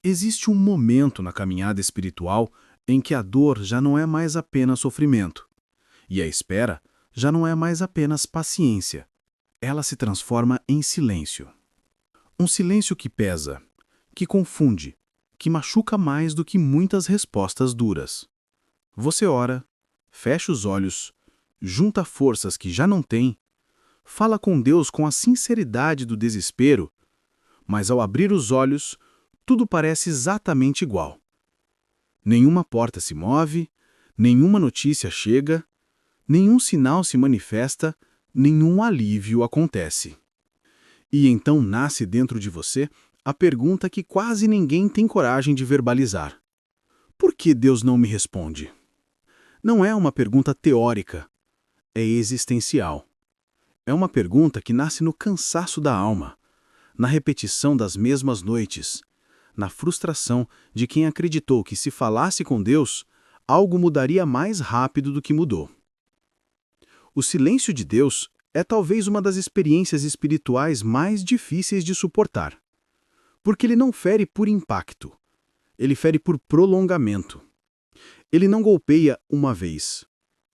Existe um momento na caminhada espiritual em que a dor já não é mais apenas sofrimento, e a espera já não é mais apenas paciência. Ela se transforma em silêncio. Um silêncio que pesa, que confunde, que machuca mais do que muitas respostas duras. Você ora, fecha os olhos, junta forças que já não tem, fala com Deus com a sinceridade do desespero, mas ao abrir os olhos, tudo parece exatamente igual. Nenhuma porta se move, nenhuma notícia chega, nenhum sinal se manifesta, nenhum alívio acontece. E então nasce dentro de você a pergunta que quase ninguém tem coragem de verbalizar: por que Deus não me responde? Não é uma pergunta teórica, é existencial. É uma pergunta que nasce no cansaço da alma, na repetição das mesmas noites, na frustração de quem acreditou que se falasse com Deus, algo mudaria mais rápido do que mudou. O silêncio de Deus é talvez uma das experiências espirituais mais difíceis de suportar, porque ele não fere por impacto, ele fere por prolongamento. Ele não golpeia uma vez,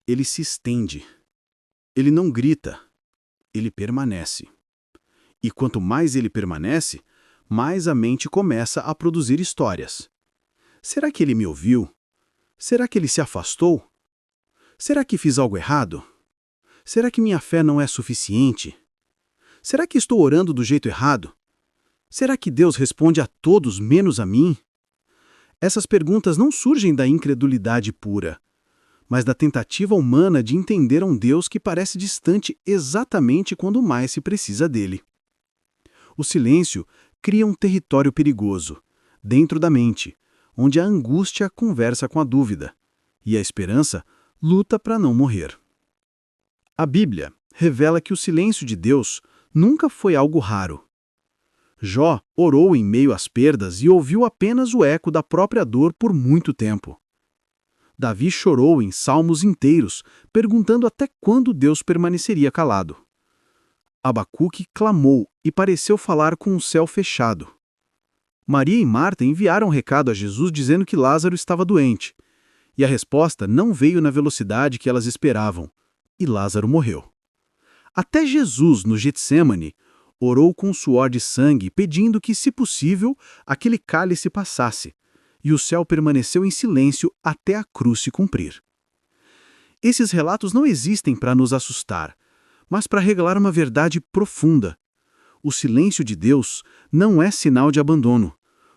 ele se estende. Ele não grita, ele permanece. E quanto mais ele permanece, mais a mente começa a produzir histórias. Será que ele me ouviu? Será que ele se afastou? Será que fiz algo errado? Será que minha fé não é suficiente? Será que estou orando do jeito errado? Será que Deus responde a todos menos a mim? Essas perguntas não surgem da incredulidade pura, mas da tentativa humana de entender um Deus que parece distante exatamente quando mais se precisa dele. O silêncio cria um território perigoso, dentro da mente, onde a angústia conversa com a dúvida, e a esperança luta para não morrer. A Bíblia revela que o silêncio de Deus nunca foi algo raro. Jó orou em meio às perdas e ouviu apenas o eco da própria dor por muito tempo. Davi chorou em salmos inteiros, perguntando até quando Deus permaneceria calado. Abacuque clamou e pareceu falar com o céu fechado. Maria e Marta enviaram recado a Jesus dizendo que Lázaro estava doente, e a resposta não veio na velocidade que elas esperavam, e Lázaro morreu. Até Jesus, no Getsêmani, orou com suor de sangue, pedindo que, se possível, aquele cálice passasse, e o céu permaneceu em silêncio até a cruz se cumprir. Esses relatos não existem para nos assustar, mas para revelar uma verdade profunda. O silêncio de Deus não é sinal de abandono.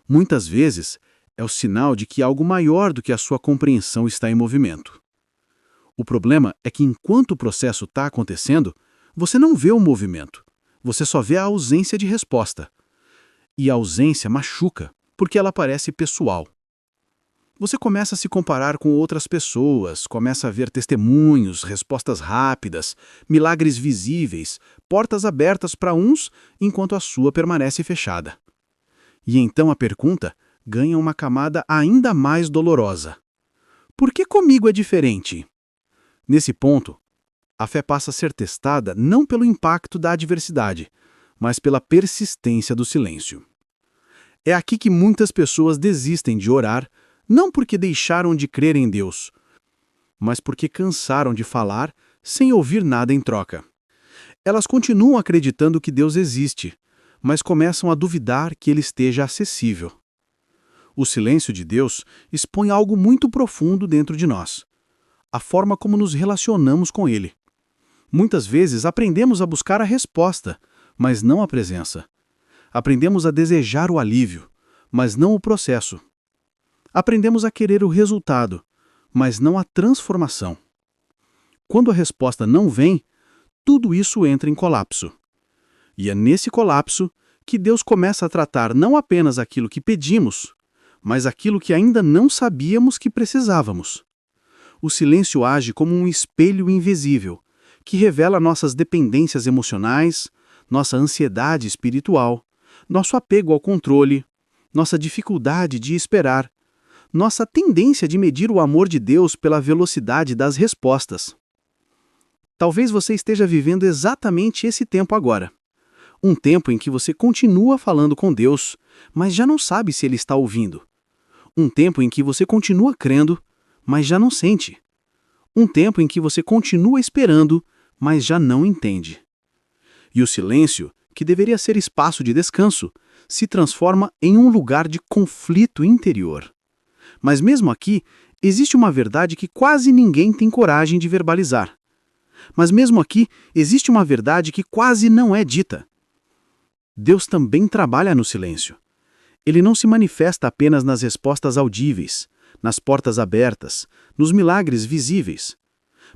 Muitas vezes, é o sinal de que algo maior do que a sua compreensão está em movimento. O problema é que enquanto o processo está acontecendo, você não vê o movimento. Você só vê a ausência de resposta. E a ausência machuca, porque ela parece pessoal. Você começa a se comparar com outras pessoas, começa a ver testemunhos, respostas rápidas, milagres visíveis, portas abertas para uns, enquanto a sua permanece fechada. E então a pergunta ganha uma camada ainda mais dolorosa. Por que comigo é diferente? Nesse ponto, a fé passa a ser testada não pelo impacto da adversidade, mas pela persistência do silêncio. É aqui que muitas pessoas desistem de orar, não porque deixaram de crer em Deus, mas porque cansaram de falar sem ouvir nada em troca. Elas continuam acreditando que Deus existe, mas começam a duvidar que ele esteja acessível. O silêncio de Deus expõe algo muito profundo dentro de nós: a forma como nos relacionamos com ele. Muitas vezes aprendemos a buscar a resposta, mas não a presença. Aprendemos a desejar o alívio, mas não o processo. Aprendemos a querer o resultado, mas não a transformação. Quando a resposta não vem, tudo isso entra em colapso. E é nesse colapso que Deus começa a tratar não apenas aquilo que pedimos, mas aquilo que ainda não sabíamos que precisávamos. O silêncio age como um espelho invisível, que revela nossas dependências emocionais, nossa ansiedade espiritual, nosso apego ao controle, nossa dificuldade de esperar, nossa tendência de medir o amor de Deus pela velocidade das respostas. Talvez você esteja vivendo exatamente esse tempo agora. Um tempo em que você continua falando com Deus, mas já não sabe se Ele está ouvindo. Um tempo em que você continua crendo, mas já não sente. Um tempo em que você continua esperando, mas já não entende. E o silêncio, que deveria ser espaço de descanso, se transforma em um lugar de conflito interior. Mas mesmo aqui, existe uma verdade que quase ninguém tem coragem de verbalizar. Mas mesmo aqui, existe uma verdade que quase não é dita. Deus também trabalha no silêncio. Ele não se manifesta apenas nas respostas audíveis, nas portas abertas, nos milagres visíveis.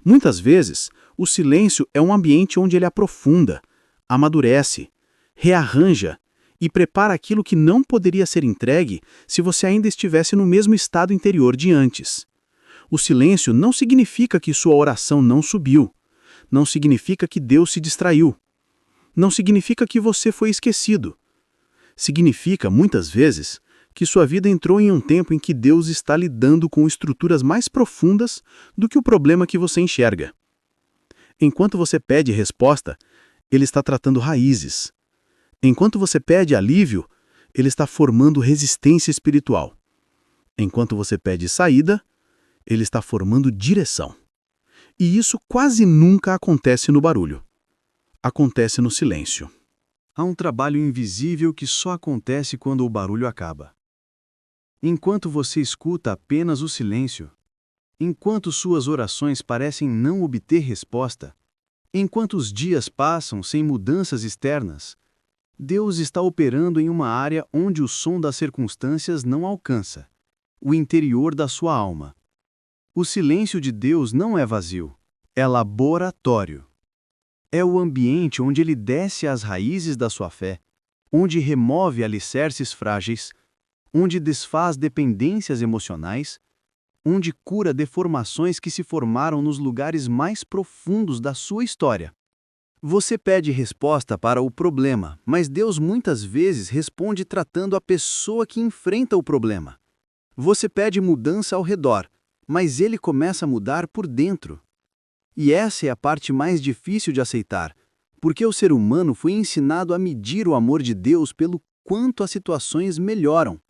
Muitas vezes, o silêncio é um ambiente onde ele aprofunda, amadurece, rearranja e prepara aquilo que não poderia ser entregue se você ainda estivesse no mesmo estado interior de antes. O silêncio não significa que sua oração não subiu, não significa que Deus se distraiu, não significa que você foi esquecido. Significa, muitas vezes, que sua vida entrou em um tempo em que Deus está lidando com estruturas mais profundas do que o problema que você enxerga. Enquanto você pede resposta, Ele está tratando raízes. Enquanto você pede alívio, Ele está formando resistência espiritual. Enquanto você pede saída, Ele está formando direção. E isso quase nunca acontece no barulho. Acontece no silêncio. Há um trabalho invisível que só acontece quando o barulho acaba. Enquanto você escuta apenas o silêncio, enquanto suas orações parecem não obter resposta, enquanto os dias passam sem mudanças externas, Deus está operando em uma área onde o som das circunstâncias não alcança, o interior da sua alma. O silêncio de Deus não é vazio, é laboratório. É o ambiente onde Ele desce às raízes da sua fé, onde remove alicerces frágeis, onde desfaz dependências emocionais, onde cura deformações que se formaram nos lugares mais profundos da sua história. Você pede resposta para o problema, mas Deus muitas vezes responde tratando a pessoa que enfrenta o problema. Você pede mudança ao redor, mas Ele começa a mudar por dentro. E essa é a parte mais difícil de aceitar, porque o ser humano foi ensinado a medir o amor de Deus pelo quanto as situações melhoram,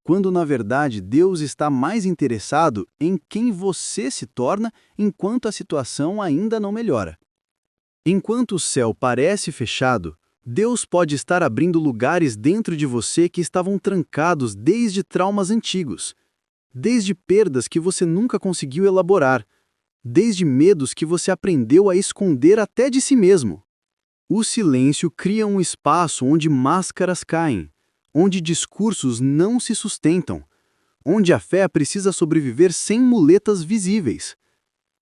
quando na verdade Deus está mais interessado em quem você se torna enquanto a situação ainda não melhora. Enquanto o céu parece fechado, Deus pode estar abrindo lugares dentro de você que estavam trancados desde traumas antigos, desde perdas que você nunca conseguiu elaborar, desde medos que você aprendeu a esconder até de si mesmo. O silêncio cria um espaço onde máscaras caem, onde discursos não se sustentam, onde a fé precisa sobreviver sem muletas visíveis.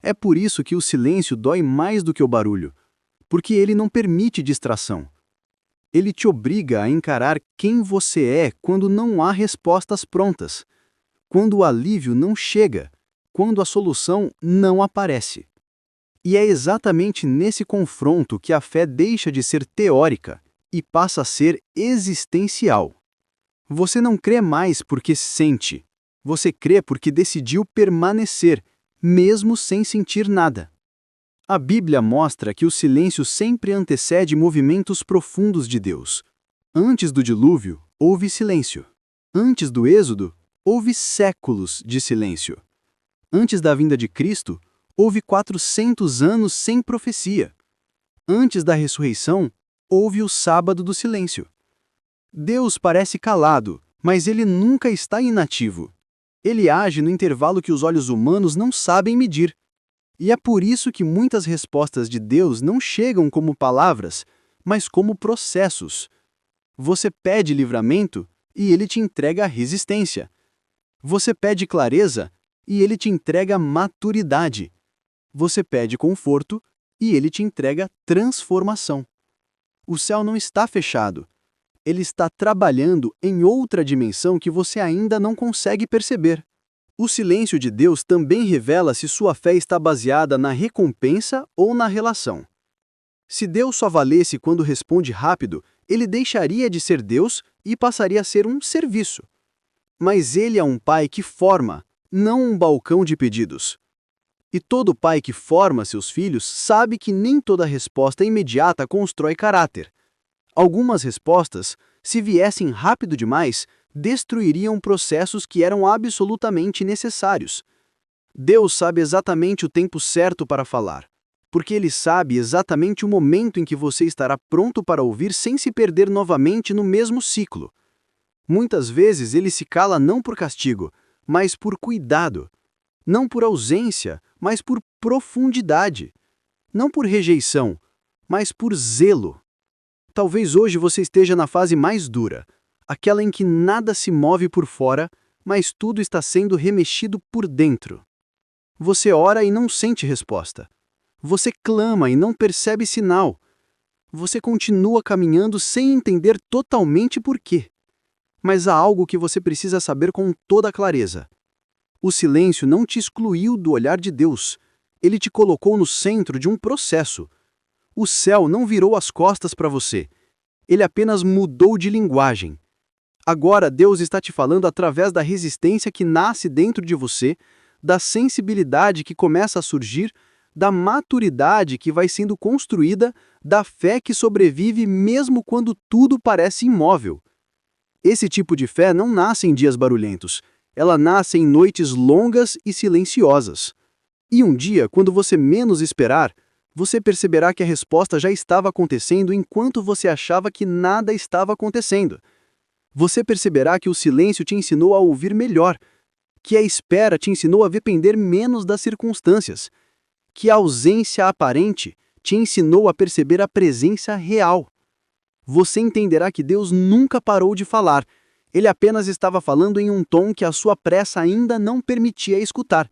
É por isso que o silêncio dói mais do que o barulho, porque ele não permite distração. Ele te obriga a encarar quem você é quando não há respostas prontas, quando o alívio não chega, quando a solução não aparece. E é exatamente nesse confronto que a fé deixa de ser teórica e passa a ser existencial. Você não crê mais porque sente, você crê porque decidiu permanecer, mesmo sem sentir nada. A Bíblia mostra que o silêncio sempre antecede movimentos profundos de Deus. Antes do dilúvio, houve silêncio. Antes do êxodo, houve séculos de silêncio. Antes da vinda de Cristo, houve 400 anos sem profecia. Antes da ressurreição, houve o sábado do silêncio. Deus parece calado, mas ele nunca está inativo. Ele age no intervalo que os olhos humanos não sabem medir. E é por isso que muitas respostas de Deus não chegam como palavras, mas como processos. Você pede livramento e ele te entrega resistência. Você pede clareza e ele te entrega maturidade. Você pede conforto e ele te entrega transformação. O céu não está fechado. Ele está trabalhando em outra dimensão que você ainda não consegue perceber. O silêncio de Deus também revela se sua fé está baseada na recompensa ou na relação. Se Deus só valesse quando responde rápido, ele deixaria de ser Deus e passaria a ser um serviço. Mas ele é um pai que forma, não um balcão de pedidos. E todo pai que forma seus filhos sabe que nem toda resposta imediata constrói caráter. Algumas respostas, se viessem rápido demais, destruiriam processos que eram absolutamente necessários. Deus sabe exatamente o tempo certo para falar, porque Ele sabe exatamente o momento em que você estará pronto para ouvir sem se perder novamente no mesmo ciclo. Muitas vezes Ele se cala não por castigo, mas por cuidado. Não por ausência, mas por profundidade. Não por rejeição, mas por zelo. Talvez hoje você esteja na fase mais dura, aquela em que nada se move por fora, mas tudo está sendo remexido por dentro. Você ora e não sente resposta. Você clama e não percebe sinal. Você continua caminhando sem entender totalmente por quê. Mas há algo que você precisa saber com toda clareza. O silêncio não te excluiu do olhar de Deus. Ele te colocou no centro de um processo. O céu não virou as costas para você. Ele apenas mudou de linguagem. Agora Deus está te falando através da resistência que nasce dentro de você, da sensibilidade que começa a surgir, da maturidade que vai sendo construída, da fé que sobrevive mesmo quando tudo parece imóvel. Esse tipo de fé não nasce em dias barulhentos. Ela nasce em noites longas e silenciosas. E um dia, quando você menos esperar, você perceberá que a resposta já estava acontecendo enquanto você achava que nada estava acontecendo. Você perceberá que o silêncio te ensinou a ouvir melhor, que a espera te ensinou a depender menos das circunstâncias, que a ausência aparente te ensinou a perceber a presença real. Você entenderá que Deus nunca parou de falar. Ele apenas estava falando em um tom que a sua pressa ainda não permitia escutar.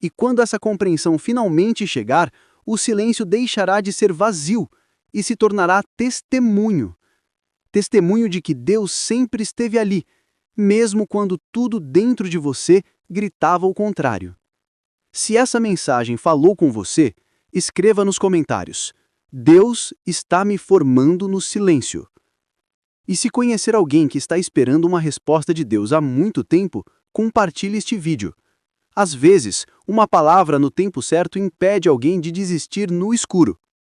E quando essa compreensão finalmente chegar, o silêncio deixará de ser vazio e se tornará testemunho. Testemunho de que Deus sempre esteve ali, mesmo quando tudo dentro de você gritava o contrário. Se essa mensagem falou com você, escreva nos comentários: Deus está me formando no silêncio. E se conhecer alguém que está esperando uma resposta de Deus há muito tempo, compartilhe este vídeo. Às vezes, uma palavra no tempo certo impede alguém de desistir no escuro.